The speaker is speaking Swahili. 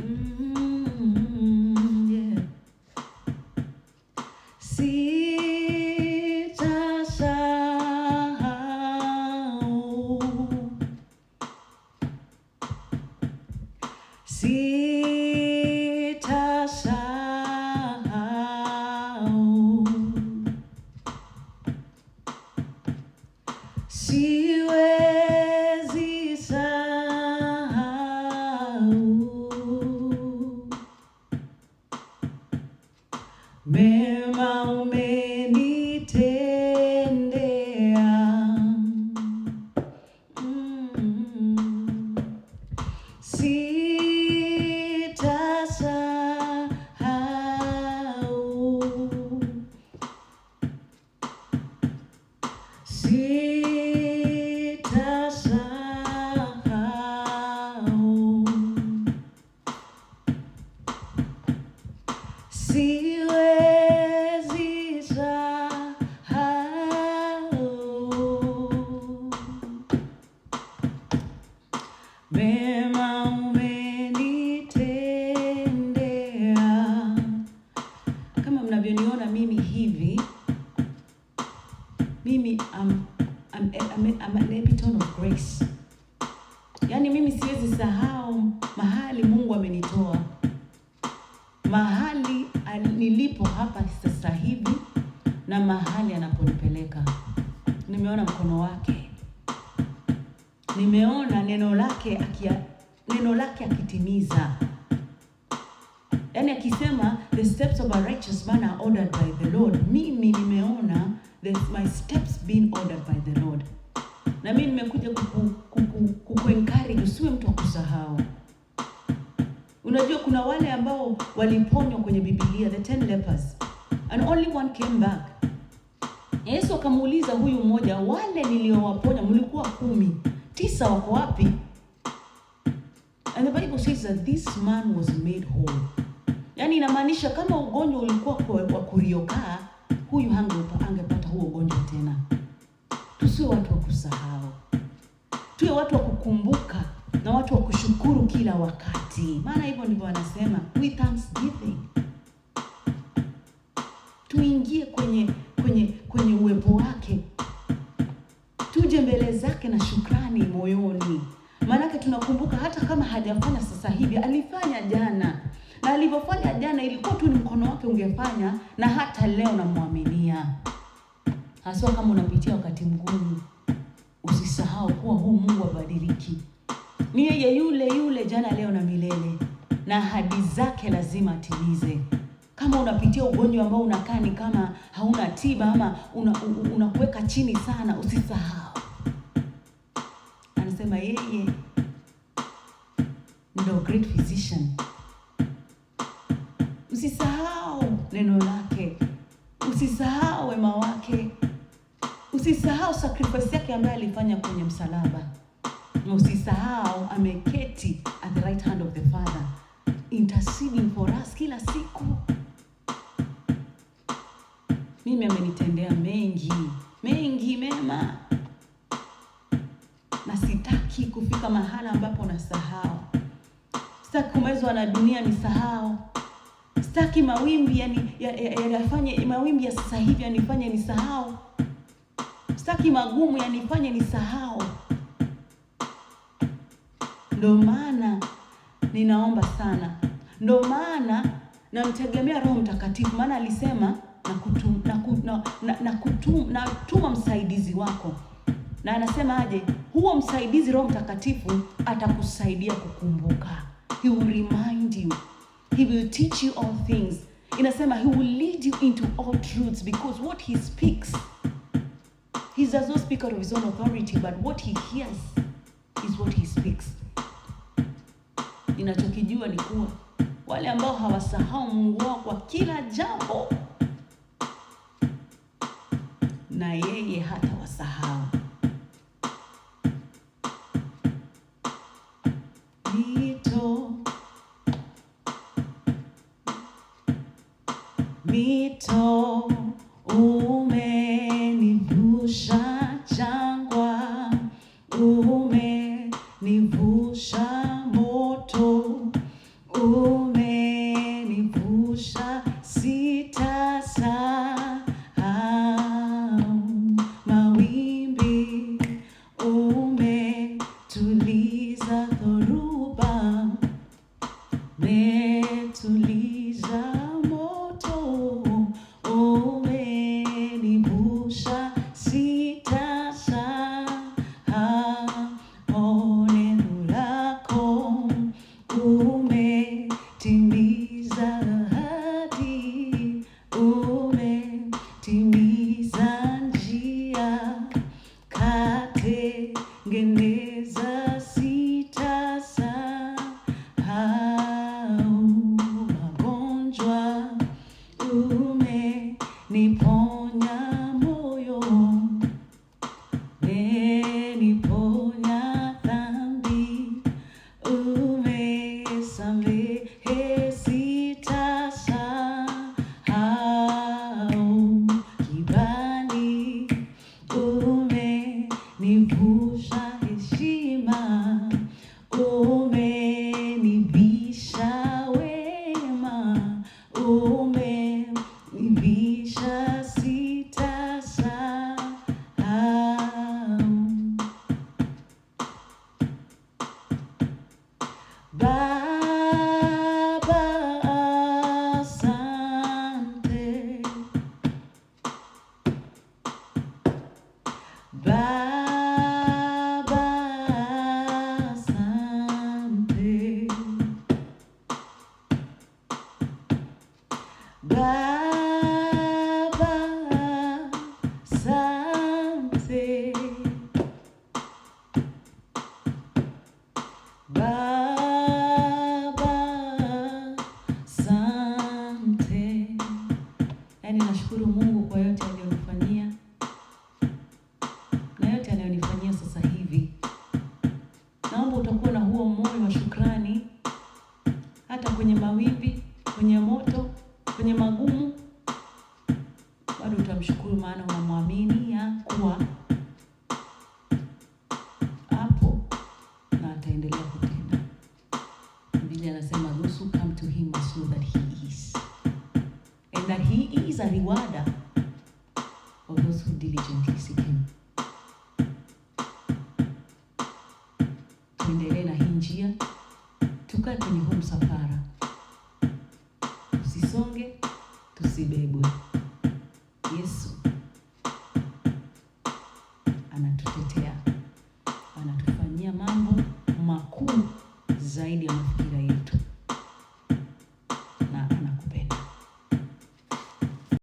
Yeah. Sitasahau, sitasahau, siwezi sahau mema umenitendea. Sitasahau, sitasahau, siwezi sahau mema umenitendea. Kama mnavyoniona mimi hivi, mimi I'm an epitome of grace. Yaani mimi siwezi sahau mahali Mungu amenitoa, mahali nilipo hapa sasa hivi na mahali anaponipeleka. Nimeona mkono wake, nimeona neno lake akitimiza. Yaani akisema the steps of a righteous man are ordered by the Lord. Mimi nimeona my steps being ordered by the Lord. Na mimi nimekuja kukuencourage usiwe mtu wa kusahau. Unajua kuna wale ambao waliponywa kwenye Biblia, the 10 lepers, and only one came back. Yesu akamuuliza huyu mmoja, wale niliowaponya mlikuwa 10, 9 wako wapi? And the Bible says that this man was made whole. Yaani inamaanisha kama ugonjwa ulikuwa wa kuriokaa, huyu angepata huo ugonjwa tena. Tusiwe watu wa kusahau. Tuwe watu wa kukumbuka na watu wa kushukuru kila wakati. Maana hivyo ndivyo wanasema, with thanksgiving. Tuingie kwenye uwepo wake. Tuje mbele zake na shukrani moyoni. Maanake tunakumbuka hata kama hajafanya sasa hivi, alifanya jana. Na alivyofanya jana ilikuwa tu ni mkono wake ungefanya, na hata leo namwaminia. Hasa kama unapitia wakati mgumu, usisahau kuwa huu Mungu abadiliki. Ni yeye yule jana, leo na milele, na ahadi zake lazima atimize. Kama unapitia ugonjwa ambao unakaa ni kama hauna tiba ama unakuweka chini sana, usisahau. Anasema yeye ndio great physician. Usisahau neno lake. Usisahau wema wake. Usisahau sacrifice yake ambayo alifanya kwenye msalaba. Usisahau ameketi at the right hand of the Father, interceding for us kila siku. Mimi amenitendea mengi mema. Na sitaki kufika mahala ambapo nasahau. Sitaki kumezwa na dunia nisahau. Sitaki mawimbi yanifanye mawimbi ya sasa hivi yanifanye nisahau. Sitaki magumu yanifanye nisahau. Ndio maana ninaomba sana. Ndio maana namtegemea Roho Mtakatifu, maana alisema natuma msaidizi wako. Na anasema aje? Huo msaidizi Roho Mtakatifu atakusaidia kukumbuka. He will remind you. He will teach you all things. Inasema he will lead you into all truths, because what he speaks, he does not speak out of his own authority, but what he hears is what he speaks. Ninachokijua ni kuwa wale ambao hawasahau Mungu wao kwa kila jambo, na yeye hata wasahau. Mito umenivusha jangwa, umenivusha moto, Baba asante, Baba asante, Baba asante, Baba asante. Yaani nashukuru Mungu kwa yote aliyonifanyia na yote anayonifanyia sasa hivi. Naomba utakuwa na huo moyo wa shukrani hata kwenye mawimbi, kwenye moto, kwenye magumu, bado utamshukuru, maana unamwamini ya kuwa hapo na ataendelea kutenda. Biblia anasema those who come to him must know that he is, and that he is a rewarder of those who diligently seek him. Tuendelee na hii njia, tukae kwenye huu msafara, tusisonge, tusibebwe.